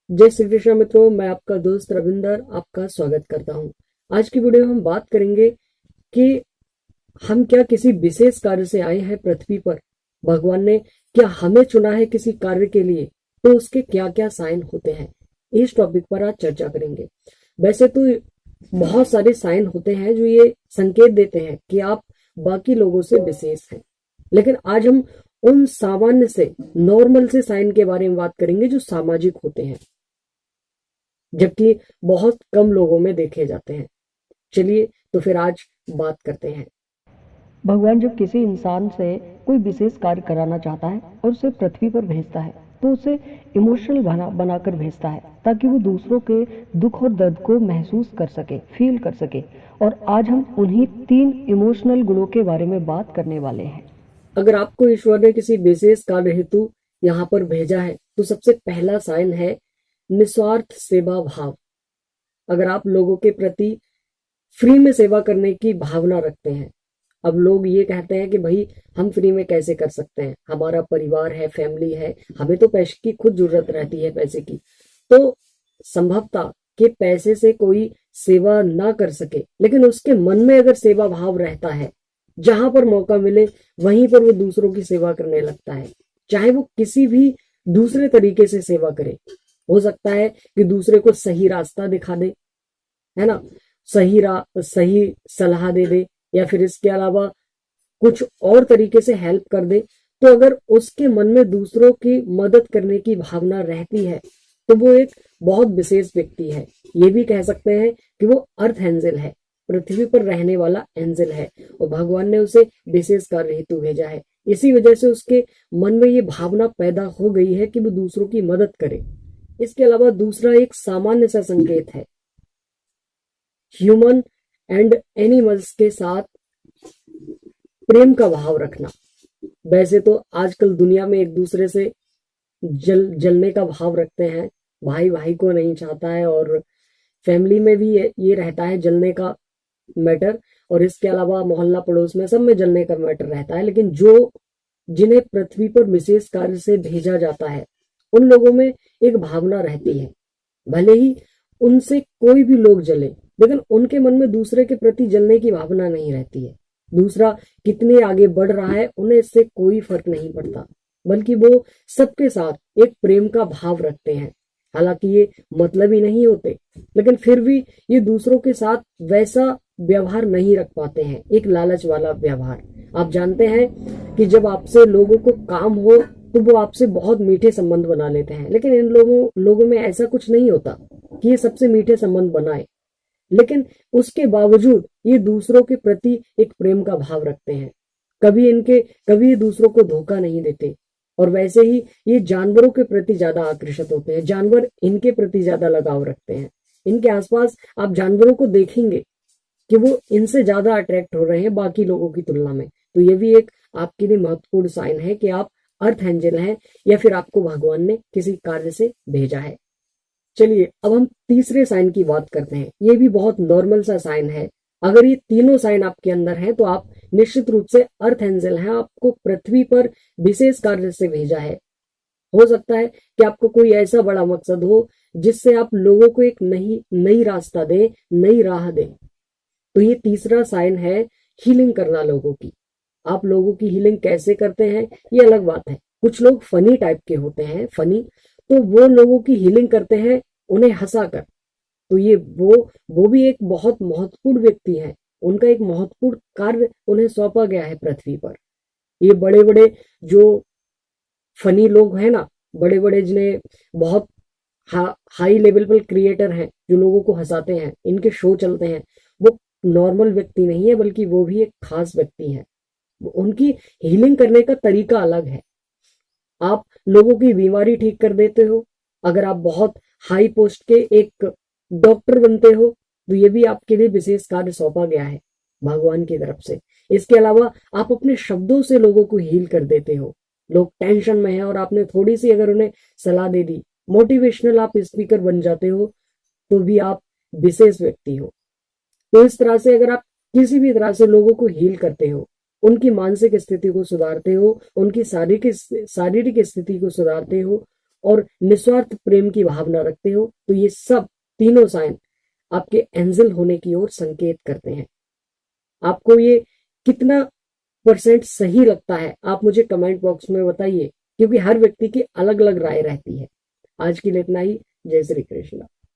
जय श्री कृष्ण मित्रों, मैं आपका दोस्त रविंदर आपका स्वागत करता हूं। आज की वीडियो में हम बात करेंगे कि हम क्या किसी विशेष कार्य से आए हैं पृथ्वी पर। भगवान ने क्या हमें चुना है किसी कार्य के लिए, तो उसके क्या क्या साइन होते हैं, इस टॉपिक पर आज चर्चा करेंगे। वैसे तो बहुत सारे साइन होते हैं जो ये संकेत देते हैं कि आप बाकी लोगों से विशेष हैं, लेकिन आज हम उन सामान्य से, नॉर्मल से साइन के बारे में बात करेंगे जो सामाजिक होते हैं, जबकि बहुत कम लोगों में देखे जाते हैं। चलिए तो फिर आज बात करते हैं। भगवान जब किसी इंसान से कोई विशेष कार्य कराना चाहता है और उसे पृथ्वी पर भेजता है, तो उसे इमोशनल बनाकर भेजता है, ताकि वो दूसरों के दुख और दर्द को महसूस कर सके, फील कर सके। और आज हम उन्हीं 3 इमोशनल गुणों के बारे में बात करने वाले हैं। अगर आपको ईश्वर ने किसी विशेष कार्य हेतु यहाँ पर भेजा है, तो सबसे पहला साइन है निस्वार्थ सेवा भाव। अगर आप लोगों के प्रति फ्री में सेवा करने की भावना रखते हैं। अब लोग ये कहते हैं कि भाई हम फ्री में कैसे कर सकते हैं, हमारा परिवार है, फैमिली है, हमें तो पैसे की खुद जरूरत रहती है, पैसे की। तो संभवतः कि पैसे से कोई सेवा ना कर सके, लेकिन उसके मन में अगर सेवा भाव रहता है, जहां पर मौका मिले वहीं पर वो दूसरों की सेवा करने लगता है, चाहे वो किसी भी दूसरे तरीके से सेवा करे। हो सकता है कि दूसरे को सही रास्ता दिखा दे, है ना, सही सलाह दे दे, या फिर इसके अलावा कुछ और तरीके से हेल्प कर दे। तो अगर उसके मन में दूसरों की मदद करने की भावना रहती है, तो वो एक बहुत विशेष व्यक्ति है। ये भी कह सकते हैं कि वो अर्थ एंजल है, पृथ्वी पर रहने वाला एंजल है, और भगवान ने उसे विशेष कार्य हेतु भेजा है। इसी वजह से उसके मन में ये भावना पैदा हो गई है कि वो दूसरों की मदद करे। इसके अलावा दूसरा एक सामान्य सा संकेत है ह्यूमन एंड एनिमल्स के साथ प्रेम का भाव रखना। वैसे तो आजकल दुनिया में एक दूसरे से जलने का भाव रखते हैं, भाई भाई को नहीं चाहता है, और फैमिली में भी ये रहता है जलने का मैटर, और इसके अलावा मोहल्ला पड़ोस में सब में जलने का मैटर रहता है। लेकिन जिन्हें पृथ्वी पर विशेष कार्य से भेजा जाता है, उन लोगों में एक भावना रहती है, भले ही उनसे कोई भी लोग जले, लेकिन उनके मन में दूसरे के प्रति जलने की भावना नहीं रहती है। दूसरा कितने आगे बढ़ रहा है उन्हें इससे कोई फर्क नहीं पड़ता, बल्कि वो सबके साथ एक प्रेम का भाव रखते हैं। हालांकि ये मतलब ही नहीं होते, लेकिन फिर भी ये दूसरों के साथ वैसा व्यवहार नहीं रख पाते हैं, एक लालच वाला व्यवहार। आप जानते हैं कि जब आपसे लोगों को काम हो तो वो आपसे बहुत मीठे संबंध बना लेते हैं, लेकिन इन लोगों में ऐसा कुछ नहीं होता कि ये सबसे मीठे संबंध बनाए, लेकिन उसके बावजूद ये दूसरों के प्रति एक प्रेम का भाव रखते हैं। कभी ये दूसरों को धोखा नहीं देते। और वैसे ही ये जानवरों के प्रति ज्यादा आकर्षित होते हैं, जानवर इनके प्रति ज्यादा लगाव रखते हैं। इनके आसपास आप जानवरों को देखेंगे कि वो इनसे ज्यादा अट्रैक्ट हो रहे हैं बाकी लोगों की तुलना में। तो ये भी एक आपके लिए महत्वपूर्ण साइन है कि आप अर्थ एंजल हैं, या फिर आपको भगवान ने किसी कार्य से भेजा है। चलिए अब हम तीसरे साइन की बात करते हैं। ये भी बहुत नॉर्मल सा साइन है। अगर ये तीनों साइन आपके अंदर हैं, तो आप निश्चित रूप से अर्थ एंजल हैं, आपको पृथ्वी पर विशेष कार्य से भेजा है। हो सकता है कि आपको कोई ऐसा बड़ा मकसद हो जिससे आप लोगों को एक नई रास्ता दे, नई राह दे। तो ये तीसरा साइन है हीलिंग करना लोगों की। आप लोगों की हीलिंग कैसे करते हैं ये अलग बात है। कुछ लोग फनी टाइप के होते हैं, फनी, तो वो लोगों की हीलिंग करते हैं उन्हें हंसाकर। तो ये वो भी एक बहुत महत्वपूर्ण व्यक्ति है, उनका एक महत्वपूर्ण कार्य उन्हें सौंपा गया है पृथ्वी पर। ये बड़े बड़े जो फनी लोग हैं ना, बड़े बड़े जिन्हें बहुत हाई लेवल पर क्रिएटर हैं, जो लोगों को हंसाते हैं, इनके शो चलते हैं, वो नॉर्मल व्यक्ति नहीं है, बल्कि वो भी एक खास व्यक्ति है। उनकी हीलिंग करने का तरीका अलग है। आप लोगों की बीमारी ठीक कर देते हो। अगर आप बहुत हाई पोस्ट के एक डॉक्टर बनते हो, तो ये भी आपके लिए विशेष कार्य सौंपा गया है भगवान की तरफ से। इसके अलावा आप अपने शब्दों से लोगों को हील कर देते हो। लोग टेंशन में हैं और आपने थोड़ी सी अगर उन्हें सलाह दे दी, मोटिवेशनल आप स्पीकर बन जाते हो, तो भी आप विशेष व्यक्ति हो। तो इस तरह से अगर आप किसी भी तरह से लोगों को हील करते हो, उनकी मानसिक स्थिति को सुधारते हो, उनकी शारीरिक स्थिति को सुधारते हो, और निस्वार्थ प्रेम की भावना रखते हो, तो ये सब तीनों साइन आपके एंजल होने की ओर संकेत करते हैं। आपको ये कितना परसेंट सही लगता है, आप मुझे कमेंट बॉक्स में बताइए, क्योंकि हर व्यक्ति की अलग अलग राय रहती है। आज के लिए इतना ही। जय श्री कृष्ण।